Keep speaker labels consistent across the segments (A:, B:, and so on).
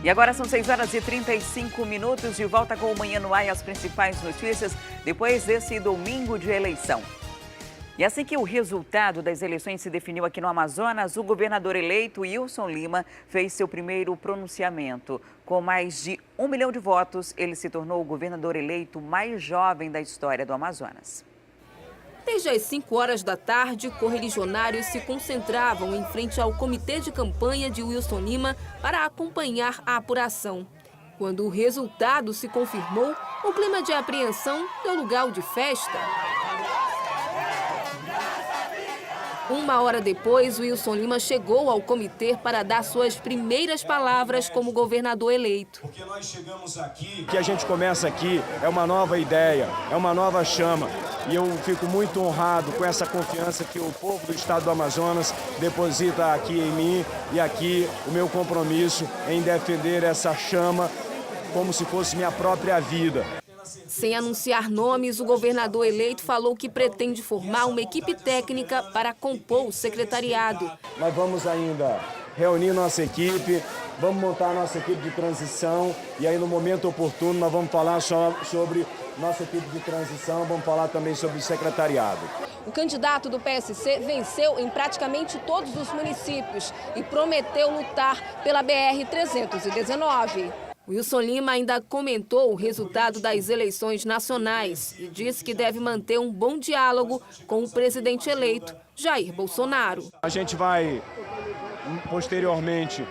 A: E agora são 6h35, de volta com o Manhã no Ar e as principais notícias depois desse domingo de eleição. E assim que o resultado das eleições se definiu aqui no Amazonas, o governador eleito Wilson Lima fez seu primeiro pronunciamento. Com mais de 1 milhão de votos, ele se tornou o governador eleito mais jovem da história do Amazonas.
B: Desde as 5 horas da tarde, correligionários se concentravam em frente ao comitê de campanha de Wilson Lima para acompanhar a apuração. Quando o resultado se confirmou, o clima de apreensão deu lugar ao de festa. 1 hora depois, Wilson Lima chegou ao comitê para dar suas primeiras palavras como governador eleito.
C: Porque nós chegamos aqui, que a gente começa aqui, é uma nova ideia, é uma nova chama. E eu fico muito honrado com essa confiança que o povo do estado do Amazonas deposita aqui em mim e aqui o meu compromisso em defender essa chama como se fosse minha própria vida.
B: Sem anunciar nomes, o governador eleito falou que pretende formar uma equipe técnica para compor o secretariado.
C: Nós vamos ainda reunir nossa equipe, vamos montar nossa equipe de transição e aí no momento oportuno nós vamos falar sobre nossa equipe de transição, vamos falar também sobre o secretariado.
B: O candidato do PSC venceu em praticamente todos os municípios e prometeu lutar pela BR-319. Wilson Lima ainda comentou o resultado das eleições nacionais e disse que deve manter um bom diálogo com o presidente eleito, Jair Bolsonaro.
C: A gente vai, posteriormente,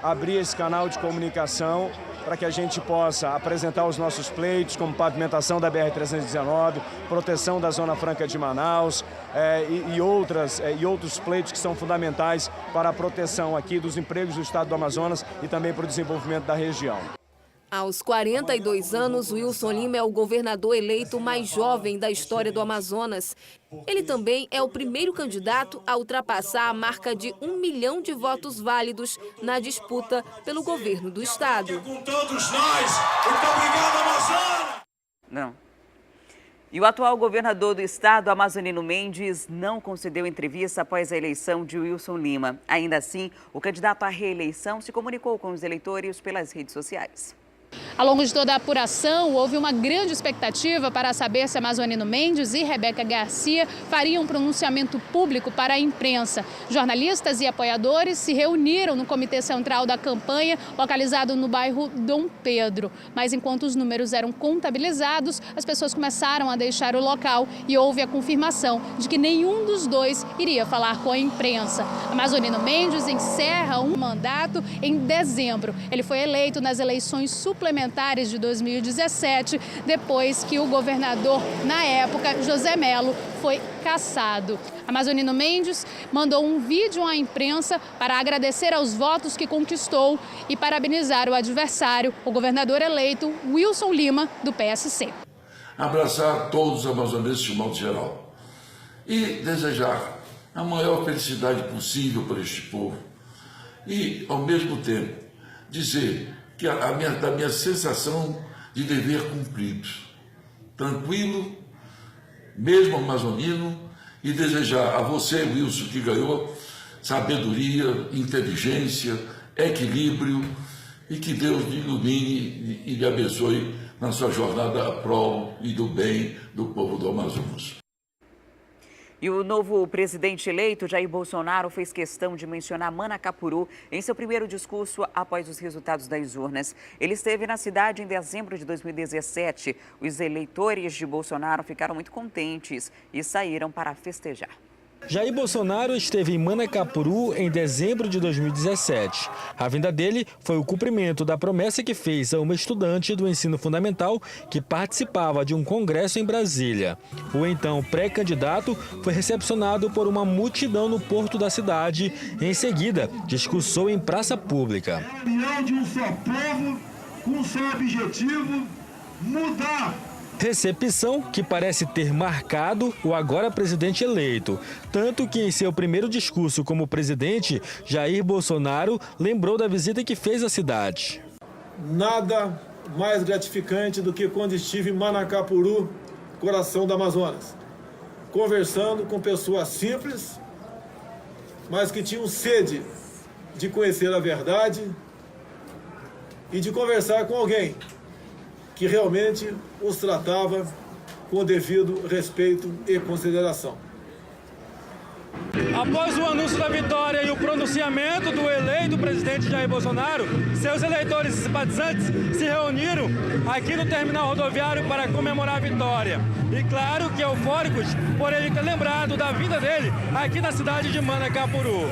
C: abrir esse canal de comunicação para que a gente possa apresentar os nossos pleitos, como pavimentação da BR-319, proteção da Zona Franca de Manaus e outros pleitos que são fundamentais para a proteção aqui dos empregos do estado do Amazonas e também para o desenvolvimento da região.
B: Aos 42 anos, Wilson Lima é o governador eleito mais jovem da história do Amazonas. Ele também é o primeiro candidato a ultrapassar a marca de 1 milhão de votos válidos na disputa pelo governo do estado.
C: Com todos nós, muito obrigado, Amazonas!
A: Não. E o atual governador do estado, Amazonino Mendes, não concedeu entrevista após a eleição de Wilson Lima. Ainda assim, o candidato à reeleição se comunicou com os eleitores pelas redes sociais.
D: Ao longo de toda a apuração, houve uma grande expectativa para saber se Amazonino Mendes e Rebeca Garcia fariam um pronunciamento público para a imprensa. Jornalistas e apoiadores se reuniram no Comitê Central da campanha, localizado no bairro Dom Pedro. Mas enquanto os números eram contabilizados, as pessoas começaram a deixar o local e houve a confirmação de que nenhum dos dois iria falar com a imprensa. Amazonino Mendes encerra um mandato em dezembro. Ele foi eleito nas eleições suplementares de 2017, depois que o governador, na época, José Melo, foi cassado. Amazonino Mendes mandou um vídeo à imprensa para agradecer aos votos que conquistou e parabenizar o adversário, o governador eleito Wilson Lima, do PSC.
E: Abraçar todos os amazonenses de modo geral e desejar a maior felicidade possível para este povo e, ao mesmo tempo, dizer que da minha sensação de dever cumprido, tranquilo, mesmo amazonino, e desejar a você, Wilson, que ganhou sabedoria, inteligência, equilíbrio, e que Deus lhe ilumine e lhe abençoe na sua jornada a prol e do bem do povo do Amazonas.
A: E o novo presidente eleito, Jair Bolsonaro, fez questão de mencionar Manacapuru em seu primeiro discurso após os resultados das urnas. Ele esteve na cidade em dezembro de 2017. Os eleitores de Bolsonaro ficaram muito contentes e saíram para festejar.
F: Jair Bolsonaro esteve em Manacapuru em dezembro de 2017. A vinda dele foi o cumprimento da promessa que fez a uma estudante do ensino fundamental que participava de um congresso em Brasília. O então pré-candidato foi recepcionado por uma multidão no porto da cidade. Em seguida, discursou em praça pública.
G: É a união de um só povo, com um só objetivo, mudar.
F: Recepção que parece ter marcado o agora presidente eleito. Tanto que em seu primeiro discurso como presidente, Jair Bolsonaro lembrou da visita que fez à cidade.
G: Nada mais gratificante do que quando estive em Manacapuru, coração do Amazonas, conversando com pessoas simples, mas que tinham sede de conhecer a verdade e de conversar com alguém que realmente os tratava com o devido respeito e consideração.
F: Após o anúncio da vitória e o pronunciamento do eleito presidente Jair Bolsonaro, seus eleitores e simpatizantes se reuniram aqui no terminal rodoviário para comemorar a vitória. E claro que eufóricos por ele ter lembrado da vinda dele aqui na cidade de Manacapuru.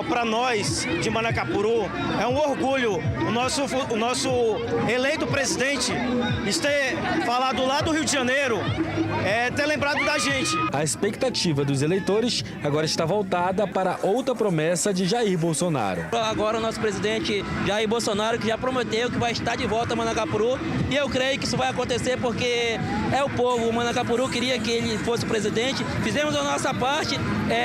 H: Para nós de Manacapuru é um orgulho o nosso eleito presidente ter falado lá do Rio de Janeiro, ter lembrado da gente.
F: A expectativa dos eleitores agora está voltada para outra promessa de Jair Bolsonaro.
I: Agora o nosso presidente Jair Bolsonaro, que já prometeu que vai estar de volta a Manacapuru, e eu creio que isso vai acontecer porque é o povo. O Manacapuru queria que ele fosse o presidente, fizemos a nossa parte,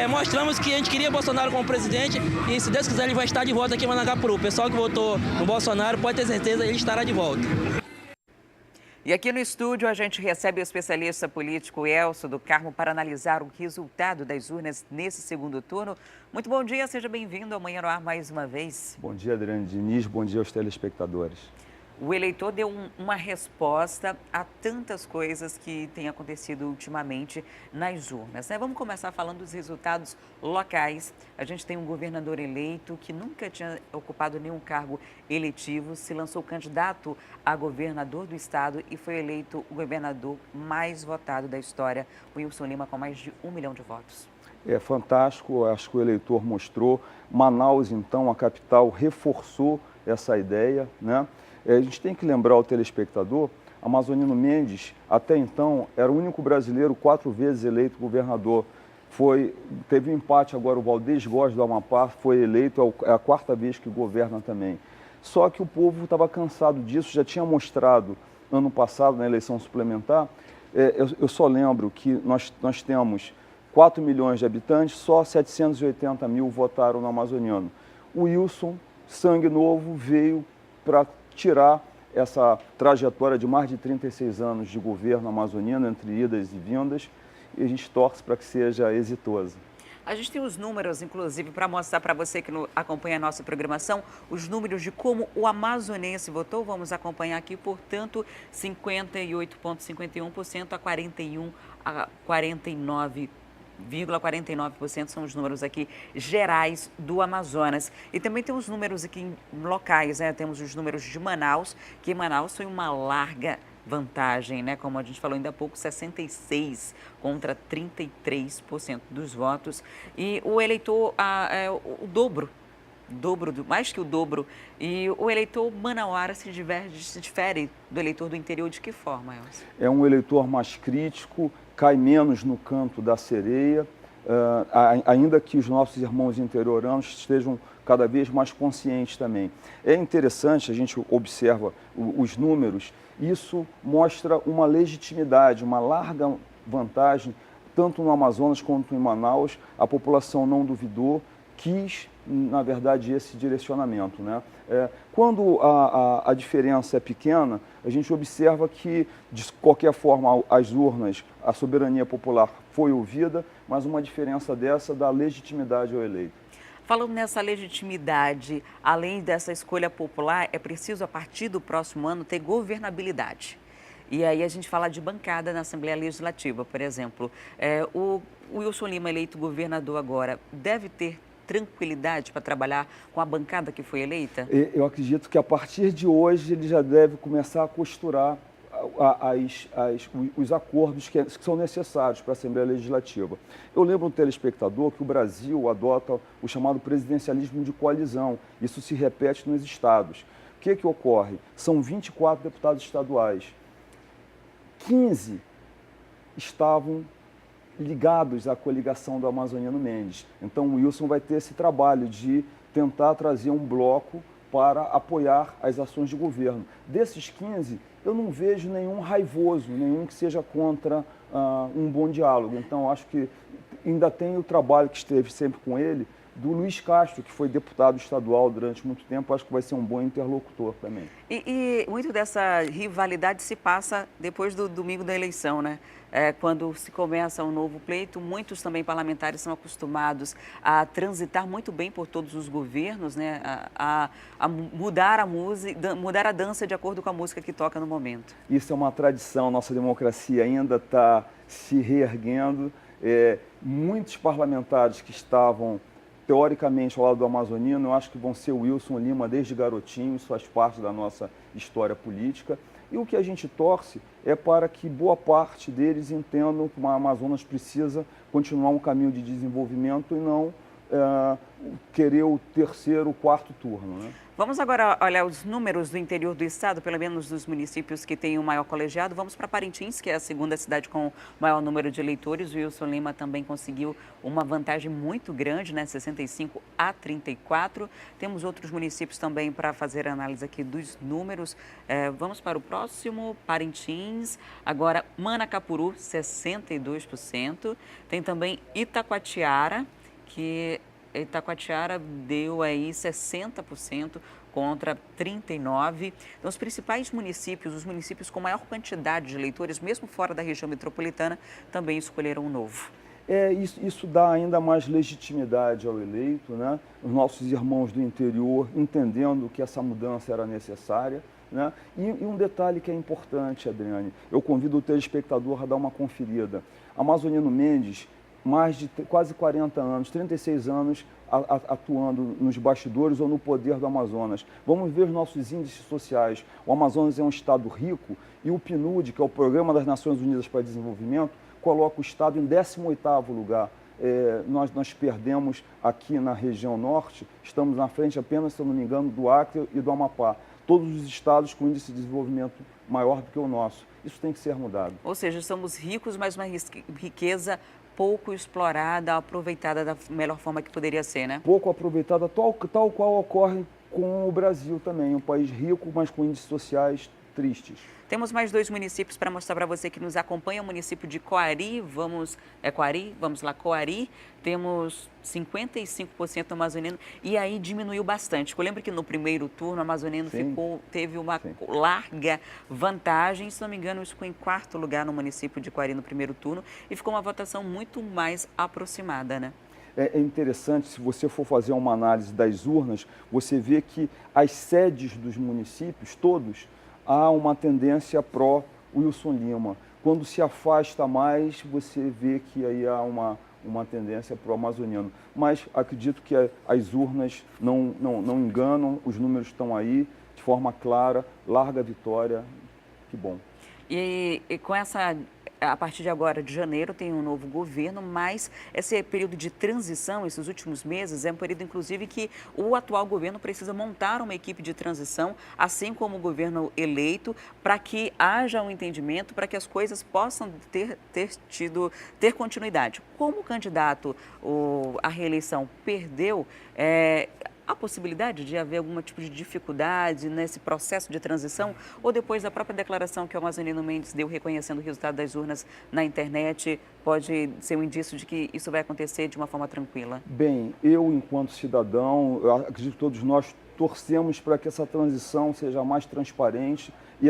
I: mostramos que a gente queria Bolsonaro como presidente e, se Deus quiser, ele vai estar de volta aqui em Manacapuru. O pessoal que votou no Bolsonaro pode ter certeza, ele estará de volta.
A: E aqui no estúdio a gente recebe o especialista político Elcio do Carmo para analisar o resultado das urnas nesse segundo turno. Muito bom dia, seja bem-vindo ao Manhã no Ar mais uma vez.
J: Bom dia, Adriane Diniz, bom dia aos telespectadores.
A: O eleitor deu uma resposta a tantas coisas que têm acontecido ultimamente nas urnas, né? Vamos começar falando dos resultados locais. A gente tem um governador eleito que nunca tinha ocupado nenhum cargo eletivo, se lançou candidato a governador do estado e foi eleito o governador mais votado da história, o Wilson Lima, com mais de 1 milhão de votos.
J: É fantástico, acho que o eleitor mostrou. Manaus, então, a capital, reforçou essa ideia, né? A gente tem que lembrar ao telespectador, Amazonino Mendes, até então, era o único brasileiro 4 vezes eleito governador. Teve um empate agora, o Valdez Góes do Amapá foi eleito, é a 4ª vez que governa também. Só que o povo estava cansado disso, já tinha mostrado ano passado, na eleição suplementar. Eu só lembro que nós temos 4 milhões de habitantes, só 780 mil votaram no amazoniano. O Wilson, sangue novo, veio para tirar essa trajetória de mais de 36 anos de governo amazoniano, entre idas e vindas, e a gente torce para que seja exitoso.
A: A gente tem os números, inclusive, para mostrar para você que acompanha a nossa programação, os números de como o amazonense votou. Vamos acompanhar aqui, portanto, 58,51% a 49,49% são os números aqui gerais do Amazonas. E também tem os números aqui locais, né? Temos os números de Manaus, que em Manaus foi uma larga vantagem, né? Como a gente falou ainda há pouco, 66% contra 33% dos votos. E o eleitor, o dobro, mais que o dobro. E o eleitor manauara se difere do eleitor do interior de que forma, Elcio?
J: É um eleitor mais crítico, cai menos no canto da sereia, ainda que os nossos irmãos interioranos estejam cada vez mais conscientes também. É interessante, a gente observa os números, isso mostra uma legitimidade, uma larga vantagem, tanto no Amazonas quanto em Manaus. A população não duvidou, quis, na verdade, esse direcionamento, né? Quando a diferença é pequena, a gente observa que, de qualquer forma, as urnas, a soberania popular foi ouvida, mas uma diferença dessa dá legitimidade ao eleito.
A: Falando nessa legitimidade, além dessa escolha popular, é preciso, a partir do próximo ano, ter governabilidade. E aí a gente fala de bancada na Assembleia Legislativa, por exemplo. O Wilson Lima, eleito governador agora, deve ter tranquilidade para trabalhar com a bancada que foi eleita?
J: Eu acredito que a partir de hoje ele já deve começar a costurar os acordos que são necessários para a Assembleia Legislativa. Eu lembro ao telespectador que o Brasil adota o chamado presidencialismo de coalizão. Isso se repete nos estados. O que ocorre? São 24 deputados estaduais. 15 estavam ligados à coligação do Amazoniano Mendes. Então o Wilson vai ter esse trabalho de tentar trazer um bloco para apoiar as ações de governo. Desses 15, eu não vejo nenhum raivoso, nenhum que seja contra um bom diálogo. Então acho que ainda tem o trabalho que esteve sempre com ele do Luiz Castro, que foi deputado estadual durante muito tempo, acho que vai ser um bom interlocutor também.
A: E muito dessa rivalidade se passa depois do domingo da eleição, né? Quando se começa um novo pleito, muitos também parlamentares são acostumados a transitar muito bem por todos os governos, né? A mudar a música, mudar a dança de acordo com a música que toca no momento.
J: Isso é uma tradição, nossa democracia ainda está se reerguendo. Muitos parlamentares que estavam teoricamente ao lado do amazonino, eu acho que vão ser o Wilson Lima desde garotinho, isso faz parte da nossa história política. E o que a gente torce é para que boa parte deles entendam que o Amazonas precisa continuar um caminho de desenvolvimento e não querer o terceiro, o quarto turno, né?
A: Vamos agora olhar os números do interior do estado, pelo menos dos municípios que têm o maior colegiado. Vamos para Parintins, que é a segunda cidade com o maior número de eleitores. O Wilson Lima também conseguiu uma vantagem muito grande, né? 65-34. Temos outros municípios também para fazer análise aqui dos números. Vamos para o próximo, Parintins. Agora, Manacapuru, 62%. Tem também Itacoatiara, que Itacoatiara deu aí 60% contra 39%. Então, os principais municípios, os municípios com maior quantidade de eleitores, mesmo fora da região metropolitana, também escolheram o novo.
J: Isso dá ainda mais legitimidade ao eleito, né? Os nossos irmãos do interior entendendo que essa mudança era necessária, né? E um detalhe que é importante, Adriane, eu convido o telespectador a dar uma conferida. Amazonino Mendes, mais de quase 40 anos, 36 anos atuando nos bastidores ou no poder do Amazonas. Vamos ver os nossos índices sociais. O Amazonas é um estado rico e o PNUD, que é o Programa das Nações Unidas para o Desenvolvimento, coloca o estado em 18º lugar. Nós perdemos aqui na região norte, estamos na frente apenas, se eu não me engano, do Acre e do Amapá. Todos os estados com índice de desenvolvimento maior do que o nosso. Isso tem que ser mudado.
A: Ou seja, somos ricos, mas uma riqueza pouco explorada, aproveitada da melhor forma que poderia ser, né?
J: Pouco aproveitada, tal qual ocorre com o Brasil também, um país rico, mas com índices sociais tristes.
A: Temos mais 2 municípios para mostrar para você que nos acompanha, o município de Coari, vamos lá, Coari, temos 55% amazonino e aí diminuiu bastante. Eu lembro que no primeiro turno o amazonino teve uma larga vantagem, se não me engano, isso ficou em 4º lugar no município de Coari no primeiro turno e ficou uma votação muito mais aproximada, né?
J: É interessante, se você for fazer uma análise das urnas, você vê que as sedes dos municípios, todos, há uma tendência pró-Wilson Lima. Quando se afasta mais, você vê que aí há uma tendência pró-amazoniano. Mas acredito que as urnas não enganam, os números estão aí, de forma clara, larga vitória, que bom.
A: E com essa... A partir de agora, de janeiro, tem um novo governo, mas esse período de transição, esses últimos meses, é um período, inclusive, que o atual governo precisa montar uma equipe de transição, assim como o governo eleito, para que haja um entendimento, para que as coisas possam ter continuidade. Como o candidato à reeleição perdeu, há possibilidade de haver algum tipo de dificuldade nesse processo de transição? Ou depois da própria declaração que o amazonino Mendes deu reconhecendo o resultado das urnas na internet, pode ser um indício de que isso vai acontecer de uma forma tranquila?
J: Bem, eu, enquanto cidadão, eu acredito que todos nós torcemos para que essa transição seja mais transparente e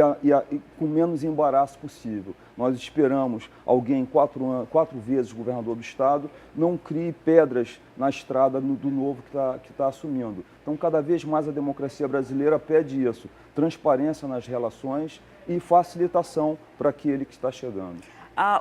J: com menos embaraço possível. Nós esperamos alguém 4 vezes governador do estado não crie pedras na estrada do novo que está assumindo. Então, cada vez mais a democracia brasileira pede isso, transparência nas relações e facilitação para aquele que está chegando.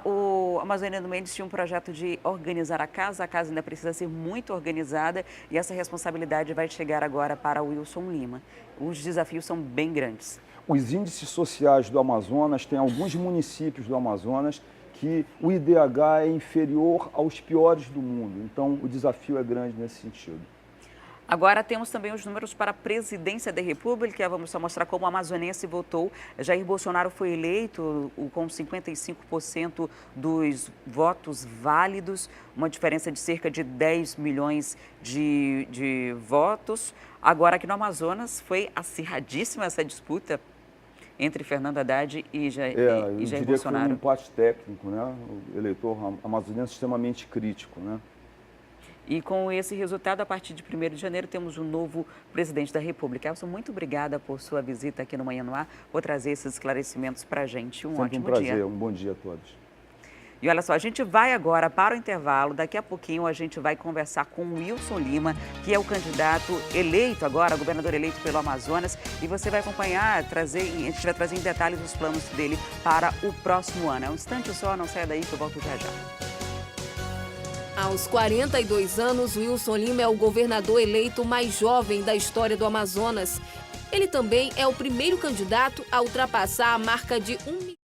A: O Amazonino Mendes tinha um projeto de organizar a casa ainda precisa ser muito organizada e essa responsabilidade vai chegar agora para o Wilson Lima. Os desafios são bem grandes.
J: Os índices sociais do Amazonas, tem alguns municípios do Amazonas que o IDH é inferior aos piores do mundo, então o desafio é grande nesse sentido.
A: Agora temos também os números para a presidência da República. Vamos só mostrar como o amazonense votou. Jair Bolsonaro foi eleito com 55% dos votos válidos, uma diferença de cerca de 10 milhões de votos. Agora aqui no Amazonas foi acirradíssima essa disputa entre Fernando Haddad e Jair Bolsonaro.
J: Eu diria que foi um empate técnico, né? O eleitor amazonense extremamente crítico, né?
A: E com esse resultado, a partir de 1º de janeiro, temos um novo presidente da República. Elson, muito obrigada por sua visita aqui no Manhã no Ar, por trazer esses esclarecimentos para a gente. Um ótimo dia.
J: Sempre um prazer, um bom dia a todos.
A: E olha só, a gente vai agora para o intervalo. Daqui a pouquinho a gente vai conversar com o Wilson Lima, que é o candidato eleito agora, governador eleito pelo Amazonas. E você vai acompanhar, a gente vai trazer em detalhes os planos dele para o próximo ano. É um instante só, não saia daí que eu volto já já.
B: Aos 42 anos, Wilson Lima é o governador eleito mais jovem da história do Amazonas. Ele também é o primeiro candidato a ultrapassar a marca de 1 milhão.